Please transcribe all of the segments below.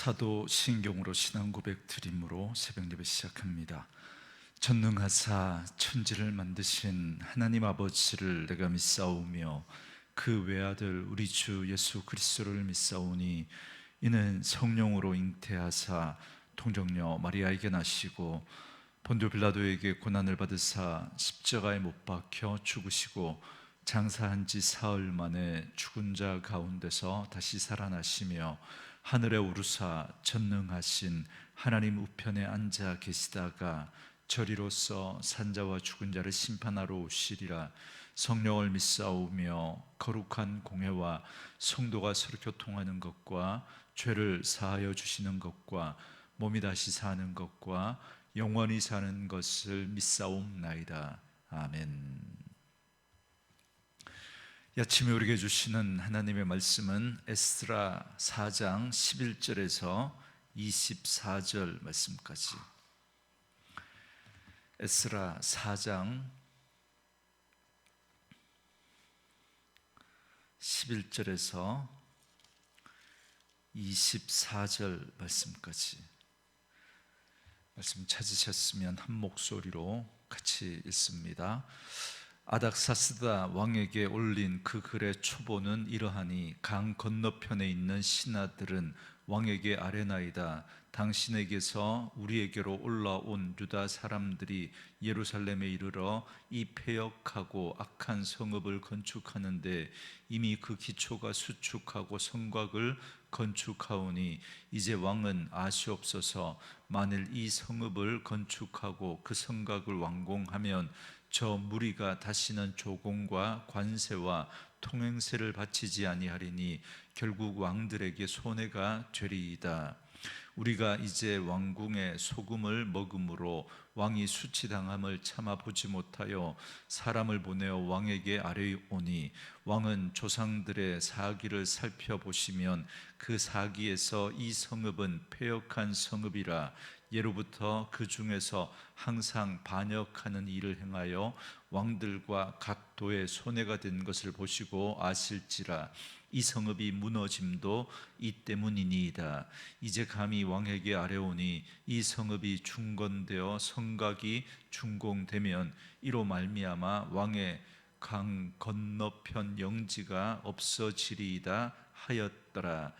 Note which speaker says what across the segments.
Speaker 1: 사도 신경으로 신앙 고백 드림으로 새벽 예배 시작합니다. 전능하사 천지를 만드신 하나님 아버지를 내가 믿사오며 그 외아들 우리 주 예수 그리스도를 믿사오니 이는 성령으로 잉태하사 통정녀 마리아에게 나시고 본디오 빌라도에게 고난을 받으사 십자가에 못 박혀 죽으시고 장사한 지 사흘 만에 죽은 자 가운데서 다시 살아나시며 하늘에 오르사 전능하신 하나님 우편에 앉아 계시다가 저리로서 산자와 죽은 자를 심판하러 오시리라. 성령을 믿사오며 거룩한 공회와 성도가 서로 교통하는 것과 죄를 사하여 주시는 것과 몸이 다시 사는 것과 영원히 사는 것을 믿사옵나이다. 아멘. 이 아침에 우리에게 주시는 하나님의 말씀은 에스라 4장 11절에서 24절 말씀까지. 에스라 4장 11절에서 24절 말씀까지. 말씀 찾으셨으면 한 목소리로 같이 읽습니다. 아닥사스다 왕에게 올린 그 글의 초보는 이러하니 강 건너편에 있는 신하들은 왕에게 아뢰나이다. 당신에게서 우리에게로 올라온 유다 사람들이 예루살렘에 이르러 이 패역하고 악한 성읍을 건축하는데 이미 그 기초가 수축하고 성곽을 건축하오니 이제 왕은 아시옵소서. 만일 이 성읍을 건축하고 그 성곽을 완공하면 저 무리가 다시는 조공과 관세와 통행세를 바치지 아니하리니 결국 왕들에게 손해가 되리이다. 우리가 이제 왕궁의 소금을 먹음으로 왕이 수치당함을 참아 보지 못하여 사람을 보내어 왕에게 아뢰오니 왕은 조상들의 사기를 살펴보시면 그 사기에서 이 성읍은 패역한 성읍이라 예로부터 그 중에서 항상 반역하는 일을 행하여 왕들과 각 도에 손해가 된 것을 보시고 아실지라 이 성읍이 무너짐도 이 때문이니이다. 이제 감히 왕에게 아뢰오니 이 성읍이 중건되어 성곽이 준공되면 이로 말미암아 왕의 강 건너편 영지가 없어지리이다 하였더라.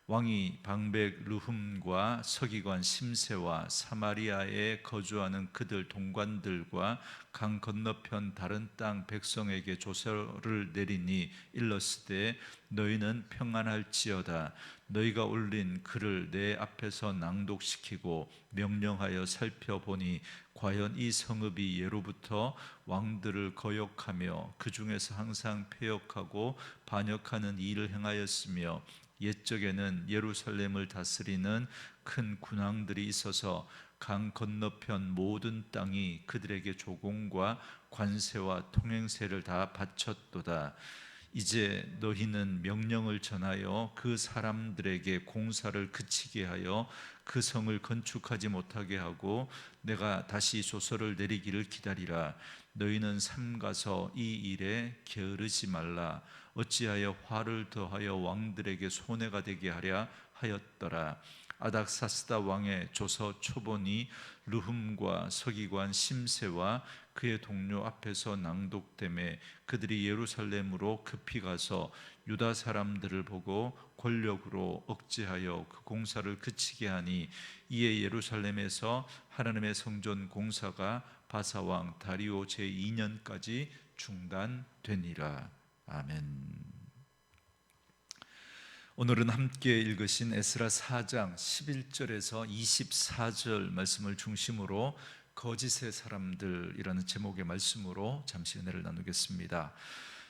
Speaker 1: 왕이 방백 르훔과 서기관 심세와 사마리아에 거주하는 그들 동관들과 강 건너편 다른 땅 백성에게 조서를 내리니 일렀으되 너희는 평안할지어다. 너희가 올린 글을 내 앞에서 낭독시키고 명령하여 살펴보니 과연 이 성읍이 예로부터 왕들을 거역하며 그 중에서 항상 패역하고 반역하는 일을 행하였으며 옛적에는 예루살렘을 다스리는 큰 군왕들이 있어서 강 건너편 모든 땅이 그들에게 조공과 관세와 통행세를 다 바쳤도다. 이제 너희는 명령을 전하여 그 사람들에게 공사를 그치게 하여 그 성을 건축하지 못하게 하고 내가 다시 조서를 내리기를 기다리라. 너희는 삼가서 이 일에 게으르지 말라. 어찌하여 화를 더하여 왕들에게 손해가 되게 하랴 하였더라. 아닥사스다 왕의 조서 초본이 르훔과 서기관 심세와 그의 동료 앞에서 낭독되매 그들이 예루살렘으로 급히 가서 유다 사람들을 보고 권력으로 억제하여 그 공사를 그치게 하니 이에 예루살렘에서 하나님의 성전 공사가 바사왕 다리오 제2년까지 중단되니라. 아멘. 오늘은 함께 읽으신 에스라 4장 11절에서 24절 말씀을 중심으로 거짓의 사람들이라는 제목의 말씀으로 잠시 은혜를 나누겠습니다.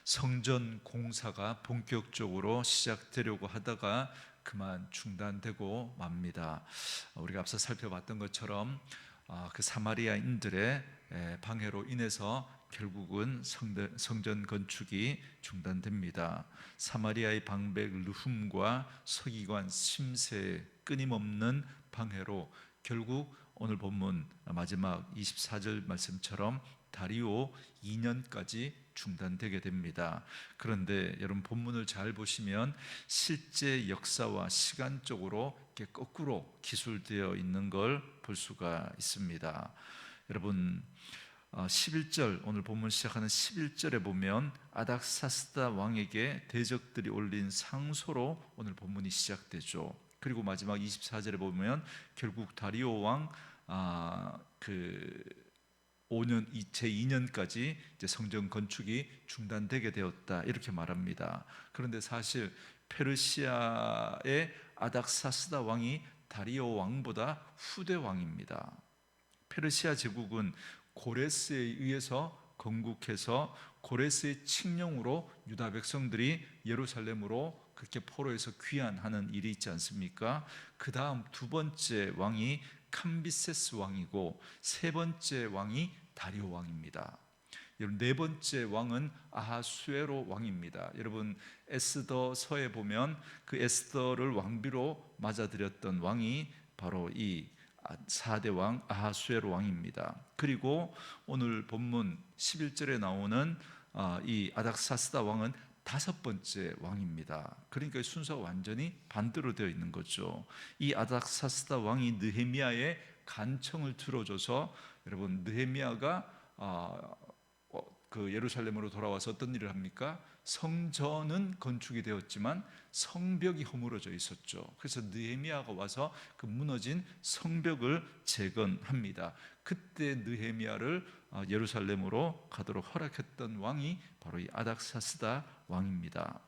Speaker 1: 성전 공사가 본격적으로 시작되려고 하다가 그만 중단되고 맙니다. 우리가 앞서 살펴봤던 것처럼 그 사마리아인들의 방해로 인해서 결국은 성전 건축이 중단됩니다. 사마리아의 방백 르훔과 서기관 심세의 끊임없는 방해로 결국 오늘 본문 마지막 24절 말씀처럼 다리오 2년까지 중단되게 됩니다. 그런데 여러분 본문을 잘 보시면 실제 역사와 시간적으로 이렇게 거꾸로 기술되어 있는 걸 볼 수가 있습니다. 여러분 11절, 오늘 본문 시작하는 11절에 보면 아닥사스다 왕에게 대적들이 올린 상소로 오늘 본문이 시작되죠. 그리고 마지막 24절에 보면 결국 다리오 왕 그 5년 제2년까지 이제 성전 건축이 중단되게 되었다, 이렇게 말합니다. 그런데 사실 페르시아의 아닥사스다 왕이 다리오 왕보다 후대 왕입니다. 페르시아 제국은 고레스에 의해서 건국해서 고레스의 칙령으로 유다 백성들이 예루살렘으로 그렇게 포로해서 귀환하는 일이 있지 않습니까? 그 다음 두 번째 왕이 캄비세스 왕이고 세 번째 왕이 다리오 왕입니다. 여러분 네 번째 왕은 아하수에로 왕입니다. 여러분 에스더서에 보면 그 에스더를 왕비로 맞아들였던 왕이 바로 이 4대 왕 아하수에로 왕입니다. 그리고 오늘 본문 11절에 나오는 이 아닥사스다 왕은 다섯 번째 왕입니다. 그러니까 순서가 완전히 반대로 되어 있는 거죠. 이 아닥사스다 왕이 느헤미야의 간청을 들어줘서, 여러분 느헤미야가 그 예루살렘으로 돌아와서 어떤 일을 합니까? 성전은 건축이 되었지만 성벽이 허물어져 있었죠. 그래서 느헤미야가 와서 그 무너진 성벽을 재건합니다. 그때 느헤미야를 예루살렘으로 가도록 허락했던 왕이 바로 이 아닥사스다 왕입니다.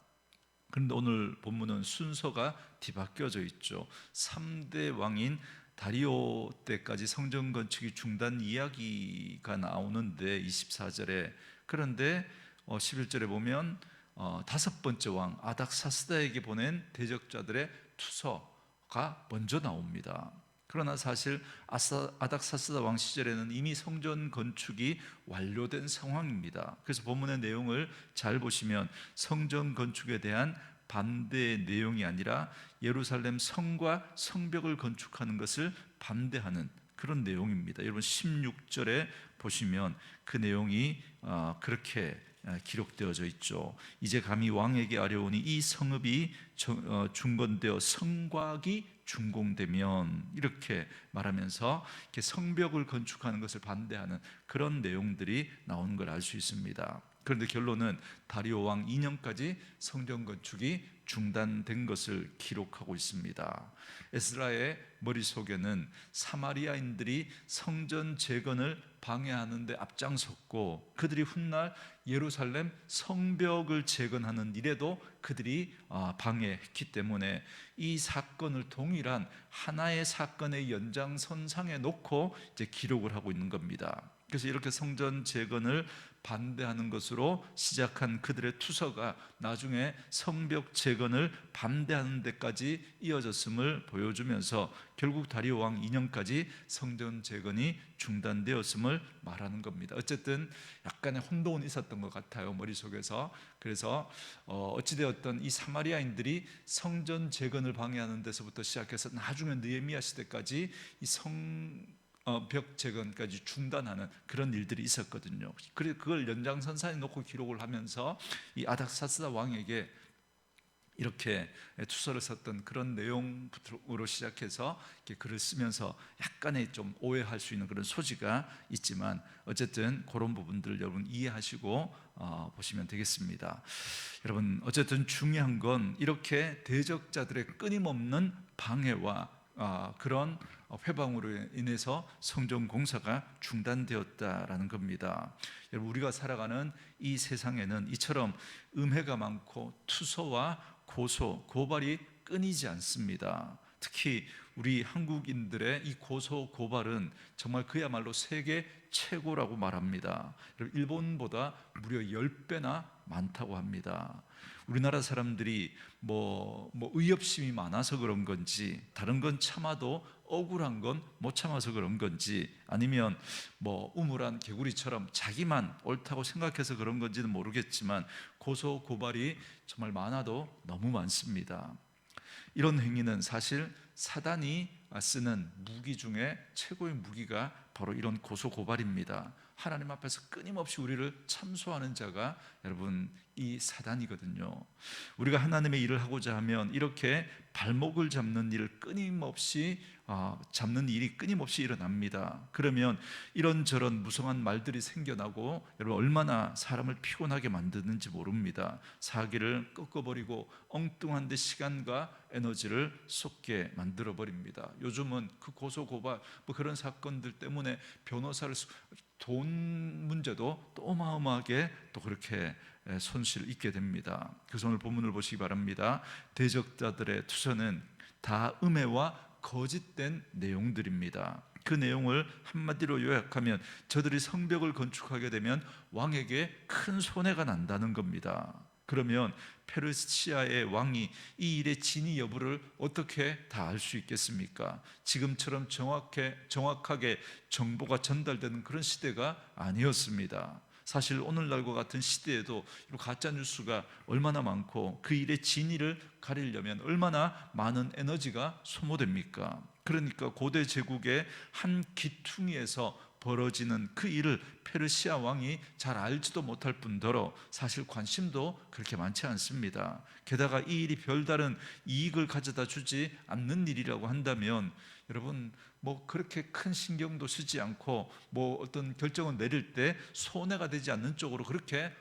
Speaker 1: 그런데 오늘 본문은 순서가 뒤바뀌어져 있죠. 3대 왕인 다리오 때까지 성전 건축이 중단 이야기가 나오는데 24절에, 그런데 11절에 보면 다섯 번째 왕 아닥사스다에게 보낸 대적자들의 투서가 먼저 나옵니다. 그러나 사실 아닥사스다 왕 시절에는 이미 성전 건축이 완료된 상황입니다. 그래서 본문의 내용을 잘 보시면 성전 건축에 대한 반대의 내용이 아니라 예루살렘 성과 성벽을 건축하는 것을 반대하는 그런 내용입니다. 여러분 16절에 보시면 그 내용이 그렇게 기록되어져 있죠. 이제 감히 왕에게 아뢰오니 이 성읍이 중건되어 성곽이 준공되면, 이렇게 말하면서 이렇게 성벽을 건축하는 것을 반대하는 그런 내용들이 나오는 걸 알 수 있습니다. 그런데 결론은 다리오 왕 2년까지 성전 건축이 중단된 것을 기록하고 있습니다. 에스라의 머릿속에는 사마리아인들이 성전 재건을 방해하는 데 앞장섰고, 그들이 훗날 예루살렘 성벽을 재건하는 일에도 그들이 방해했기 때문에 이 사건을 동일한 하나의 사건의 연장선상에 놓고 이제 기록을 하고 있는 겁니다. 그래서 이렇게 성전 재건을 반대하는 것으로 시작한 그들의 투서가 나중에 성벽 재건을 반대하는 데까지 이어졌음을 보여주면서 결국 다리오 왕 2년까지 성전 재건이 중단되었음을 말하는 겁니다. 어쨌든 약간의 혼동은 있었던 것 같아요, 머릿속에서. 그래서 어찌되었던 이 사마리아인들이 성전 재건을 방해하는 데서부터 시작해서 나중에 느헤미야 시대까지 이 벽 재건까지 중단하는 그런 일들이 있었거든요. 그래서 그걸 연장선상에 놓고 기록을 하면서 이 아닥사스다 왕에게 이렇게 투서를 썼던 그런 내용으로 시작해서 이렇게 글을 쓰면서 약간의 좀 오해할 수 있는 그런 소지가 있지만, 어쨌든 그런 부분들을 여러분 이해하시고 보시면 되겠습니다. 여러분 어쨌든 중요한 건 이렇게 대적자들의 끊임없는 방해와 그런 회방으로 인해서 성전 공사가 중단되었다라는 겁니다. 여러분 우리가 살아가는 이 세상에는 이처럼 음해가 많고 투서와 고소, 고발이 끊이지 않습니다. 특히 우리 한국인들의 이 고소, 고발은 정말 그야말로 세계 최고라고 말합니다. 일본보다 무려 10배나 많다고 합니다. 우리나라 사람들이 뭐 의협심이 많아서 그런 건지, 다른 건 참아도 억울한 건 못 참아서 그런 건지, 아니면 우물한 개구리처럼 자기만 옳다고 생각해서 그런 건지는 모르겠지만 고소 고발이 정말 많아도 너무 많습니다. 이런 행위는 사실 사단이 쓰는 무기 중에 최고의 무기가 바로 이런 고소고발입니다. 하나님 앞에서 끊임없이 우리를 참소하는 자가 여러분 이 사단이거든요. 우리가 하나님의 일을 하고자 하면 이렇게 발목을 잡는 일을 끊임없이 잡는 일이 끊임없이 일어납니다. 그러면 이런저런 무성한 말들이 생겨나고 여러분 얼마나 사람을 피곤하게 만드는지 모릅니다. 사기를 꺾어버리고 엉뚱한 데 시간과 에너지를 쏟게 만들어버립니다. 요즘은 그 고소고발 그런 사건들 때문에 변호사를 돈 문제도 또 어마어마하게 또 그렇게 손실을 입게 됩니다. 그래서 오늘 본문을 보시기 바랍니다. 대적자들의 투서는 다 음해와 거짓된 내용들입니다. 그 내용을 한마디로 요약하면 저들이 성벽을 건축하게 되면 왕에게 큰 손해가 난다는 겁니다. 그러면 페르시아의 왕이 이 일의 진위 여부를 어떻게 다 알 수 있겠습니까? 지금처럼 정확하게 정보가 전달되는 그런 시대가 아니었습니다. 사실 오늘날과 같은 시대에도 가짜 뉴스가 얼마나 많고 그 일의 진위를 가리려면 얼마나 많은 에너지가 소모됩니까? 그러니까 고대 제국의 한 기퉁이에서 벌어지는 그 일을 페르시아 왕이 잘 알지도 못할 뿐더러 사실 관심도 그렇게 많지 않습니다. 게다가 이 일이 별다른 이익을 가져다 주지 않는 일이라고 한다면 여러분 그렇게 큰 신경도 쓰지 않고 어떤 결정을 내릴 때 손해가 되지 않는 쪽으로 그렇게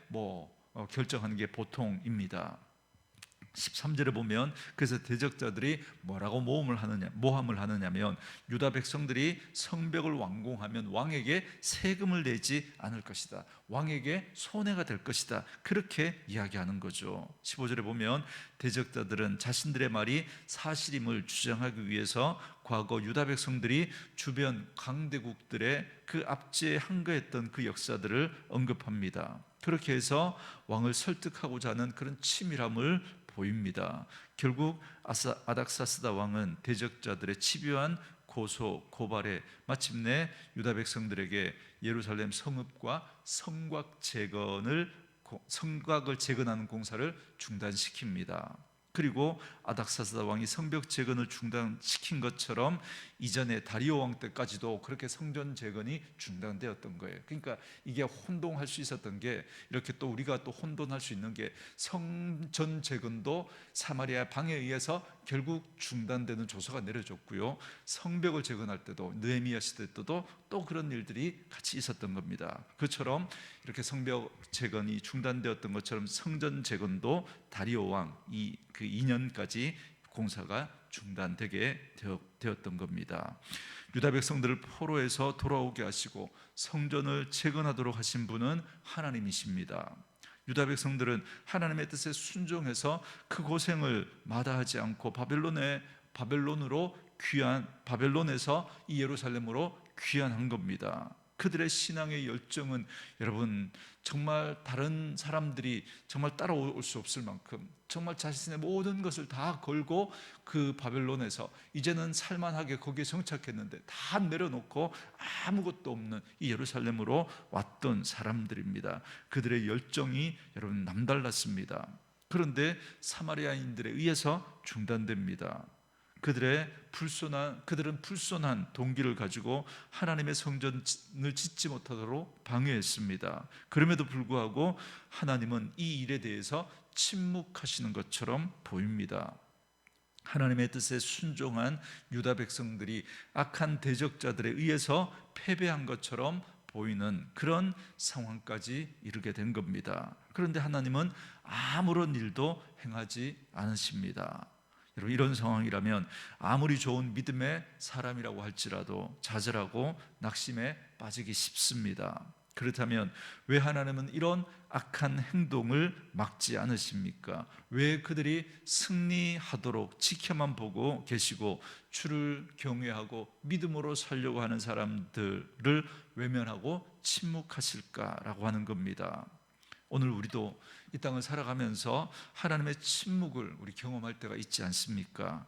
Speaker 1: 결정하는 게 보통입니다. 13절에 보면 그래서 대적자들이 뭐라고 모함을 하느냐면 유다 백성들이 성벽을 완공하면 왕에게 세금을 내지 않을 것이다, 왕에게 손해가 될 것이다, 그렇게 이야기하는 거죠. 15절에 보면 대적자들은 자신들의 말이 사실임을 주장하기 위해서 과거 유다 백성들이 주변 강대국들의 그 압제에 항거했던 그 역사들을 언급합니다. 그렇게 해서 왕을 설득하고자 하는 그런 치밀함을 보입니다. 결국 아닥사스다 왕은 대적자들의 집요한 고소 고발에 마침내 유다 백성들에게 예루살렘 성읍과 성곽을 재건하는 공사를 중단시킵니다. 그리고 아닥사스다 왕이 성벽 재건을 중단시킨 것처럼 이전에 다리오 왕 때까지도 그렇게 성전 재건이 중단되었던 거예요. 그러니까 이게 혼동할 수 있었던 게 이렇게 또 우리가 또 혼돈할 수 있는 게 성전 재건도 사마리아 방에 의해서 결국 중단되는 조서가 내려졌고요, 성벽을 재건할 때도 느헤미야 시대 때도 또 그런 일들이 같이 있었던 겁니다. 그처럼 이렇게 성벽 재건이 중단되었던 것처럼 성전 재건도 다리오 왕 그 2년까지 공사가 중단되게 되었던 겁니다. 유다 백성들을 포로에서 돌아오게 하시고 성전을 재건하도록 하신 분은 하나님이십니다. 유다 백성들은 하나님의 뜻에 순종해서 그 고생을 마다하지 않고 바벨론에서 이 예루살렘으로 귀환한 겁니다. 그들의 신앙의 열정은 여러분 정말 다른 사람들이 정말 따라올 수 없을 만큼 정말 자신의 모든 것을 다 걸고 그 바벨론에서 이제는 살만하게 거기에 정착했는데 다 내려놓고 아무것도 없는 이 예루살렘으로 왔던 사람들입니다. 그들의 열정이 여러분 남달랐습니다. 그런데 사마리아인들에 의해서 중단됩니다. 그들은 불손한 동기를 가지고 하나님의 성전을 짓지 못하도록 방해했습니다. 그럼에도 불구하고 하나님은 이 일에 대해서 침묵하시는 것처럼 보입니다. 하나님의 뜻에 순종한 유다 백성들이 악한 대적자들에 의해서 패배한 것처럼 보이는 그런 상황까지 이르게 된 겁니다. 그런데 하나님은 아무런 일도 행하지 않으십니다. 여러분 이런 상황이라면 아무리 좋은 믿음의 사람이라고 할지라도 좌절하고 낙심에 빠지기 쉽습니다. 그렇다면 왜 하나님은 이런 악한 행동을 막지 않으십니까? 왜 그들이 승리하도록 지켜만 보고 계시고 주를 경외하고 믿음으로 살려고 하는 사람들을 외면하고 침묵하실까라고 하는 겁니다. 오늘 우리도 이 땅을 살아가면서 하나님의 침묵을 우리 경험할 때가 있지 않습니까?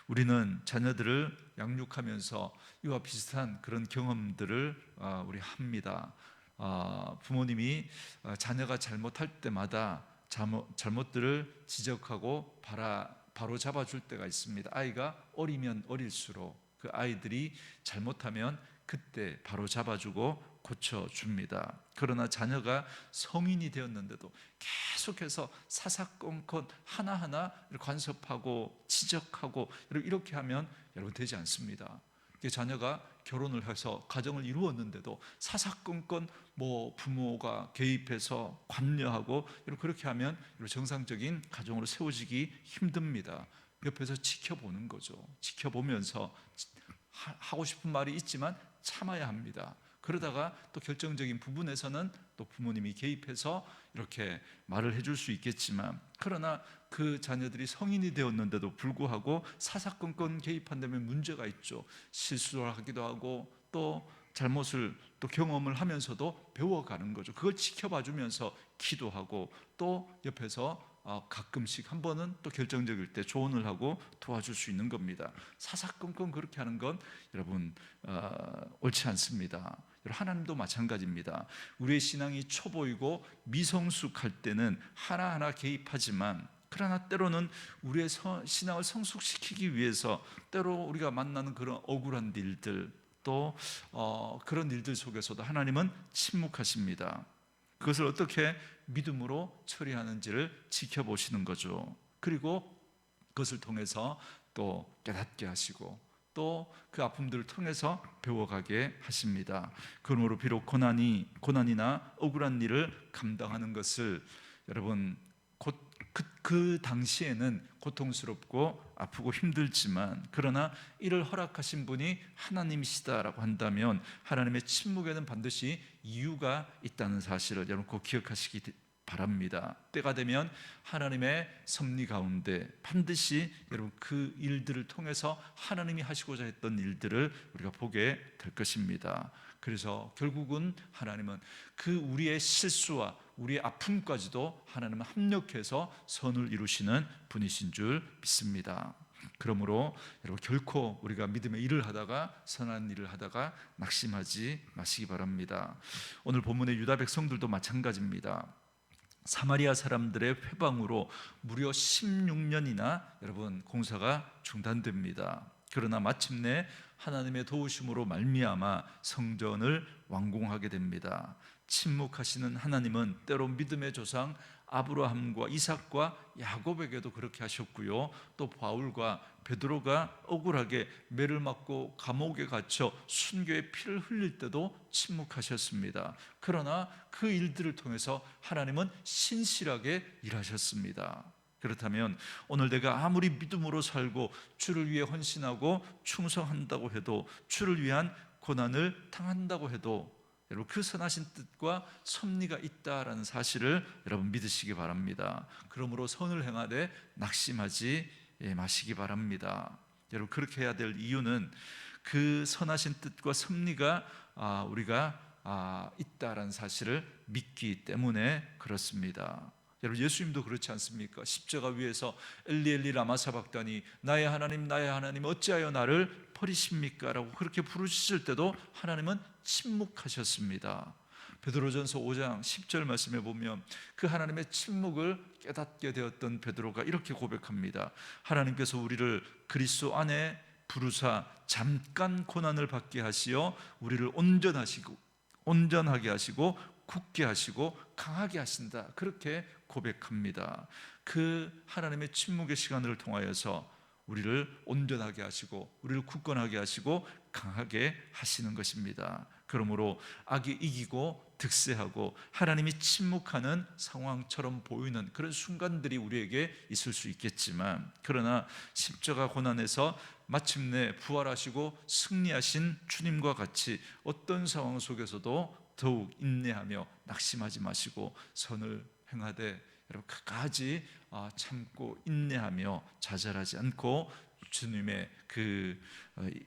Speaker 1: 우리는 자녀들을 양육하면서 이와 비슷한 그런 경험들을 우리 합니다. 부모님이 자녀가 잘못할 때마다 잘못들을 지적하고 바로 잡아줄 때가 있습니다. 아이가 어리면 어릴수록 그 아이들이 잘못하면 그때 바로 잡아주고 고쳐줍니다. 그러나 자녀가 성인이 되었는데도 계속해서 사사건건 하나하나 간섭하고 지적하고 이렇게 하면 여러분 되지 않습니다. 자녀가 결혼을 해서 가정을 이루었는데도 사사건건 부모가 개입해서 관여하고 그렇게 하면 정상적인 가정으로 세워지기 힘듭니다. 옆에서 지켜보는 거죠. 지켜보면서 하고 싶은 말이 있지만 참아야 합니다. 그러다가 또 결정적인 부분에서는 또 부모님이 개입해서 이렇게 말을 해줄 수 있겠지만, 그러나 그 자녀들이 성인이 되었는데도 불구하고 사사건건 개입한다면 문제가 있죠. 실수를 하기도 하고 또 잘못을 또 경험을 하면서도 배워가는 거죠. 그걸 지켜봐 주면서 기도하고 또 옆에서 가끔씩 한 번은 또 결정적일 때 조언을 하고 도와줄 수 있는 겁니다. 사사건건 그렇게 하는 건 여러분 옳지 않습니다. 하나님도 마찬가지입니다. 우리의 신앙이 초보이고 미성숙할 때는 하나하나 개입하지만, 그러나 때로는 우리의 신앙을 성숙시키기 위해서 때로 우리가 만나는 그런 억울한 일들, 또 그런 일들 속에서도 하나님은 침묵하십니다. 그것을 어떻게 믿음으로 처리하는지를 지켜보시는 거죠. 그리고 그것을 통해서 또 깨닫게 하시고 또 그 아픔들을 통해서 배워가게 하십니다. 그러므로 비록 고난이나 억울한 일을 감당하는 것을 여러분 그 당시에는 고통스럽고 아프고 힘들지만, 그러나 이를 허락하신 분이 하나님이시다라고 한다면 하나님의 침묵에는 반드시 이유가 있다는 사실을 여러분 꼭 기억하시기 바랍니다. 때가 되면 하나님의 섭리 가운데 반드시 여러분 그 일들을 통해서 하나님이 하시고자 했던 일들을 우리가 보게 될 것입니다. 그래서 결국은 하나님은 그 우리의 실수와 우리의 아픔까지도 하나님은 합력해서 선을 이루시는 분이신 줄 믿습니다. 그러므로 여러분 결코 우리가 믿음의 일을 하다가 선한 일을 하다가 낙심하지 마시기 바랍니다. 오늘 본문의 유다 백성들도 마찬가지입니다. 사마리아 사람들의 회방으로 무려 16년이나 여러분 공사가 중단됩니다. 그러나 마침내 하나님의 도우심으로 말미암아 성전을 완공하게 됩니다. 침묵하시는 하나님은 때로 믿음의 조상 아브라함과 이삭과 야곱에게도 그렇게 하셨고요, 또 바울과 베드로가 억울하게 매를 맞고 감옥에 갇혀 순교의 피를 흘릴 때도 침묵하셨습니다. 그러나 그 일들을 통해서 하나님은 신실하게 일하셨습니다. 그렇다면 오늘 내가 아무리 믿음으로 살고 주를 위해 헌신하고 충성한다고 해도, 주를 위한 고난을 당한다고 해도 여러분 그 선하신 뜻과 섭리가 있다라는 사실을 여러분 믿으시기 바랍니다. 그러므로 선을 행하되 낙심하지 마시기 바랍니다. 여러분 그렇게 해야 될 이유는 그 선하신 뜻과 섭리가 우리가 있다라는 사실을 믿기 때문에 그렇습니다. 여러분 예수님도 그렇지 않습니까? 십자가 위에서 엘리 엘리 라마 사박다니 나의 하나님 나의 하나님 어찌하여 나를 버리십니까? 라고 그렇게 부르셨을 때도 하나님은 침묵하셨습니다. 베드로전서 5장 10절 말씀에 보면 그 하나님의 침묵을 깨닫게 되었던 베드로가 이렇게 고백합니다. 하나님께서 우리를 그리스도 안에 부르사 잠깐 고난을 받게 하시어 우리를 온전하게 하시고 굳게 하시고 강하게 하신다, 그렇게 고백합니다. 그 하나님의 침묵의 시간을 통하여서 우리를 온전하게 하시고 우리를 굳건하게 하시고 강하게 하시는 것입니다. 그러므로 악이 이기고 득세하고 하나님이 침묵하는 상황처럼 보이는 그런 순간들이 우리에게 있을 수 있겠지만, 그러나 십자가 고난에서 마침내 부활하시고 승리하신 주님과 같이 어떤 상황 속에서도 더욱 인내하며 낙심하지 마시고 선을 행하되 여러분 끝까지 참고 인내하며 좌절하지 않고 주님의 그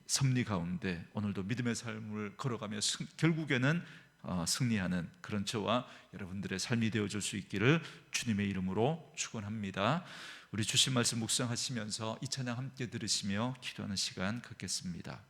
Speaker 1: 섭리 가운데 오늘도 믿음의 삶을 걸어가며 결국에는 승리하는 그런 저와 여러분들의 삶이 되어줄 수 있기를 주님의 이름으로 축원합니다. 우리 주신 말씀 묵상하시면서 이 찬양 함께 들으시며 기도하는 시간 갖겠습니다.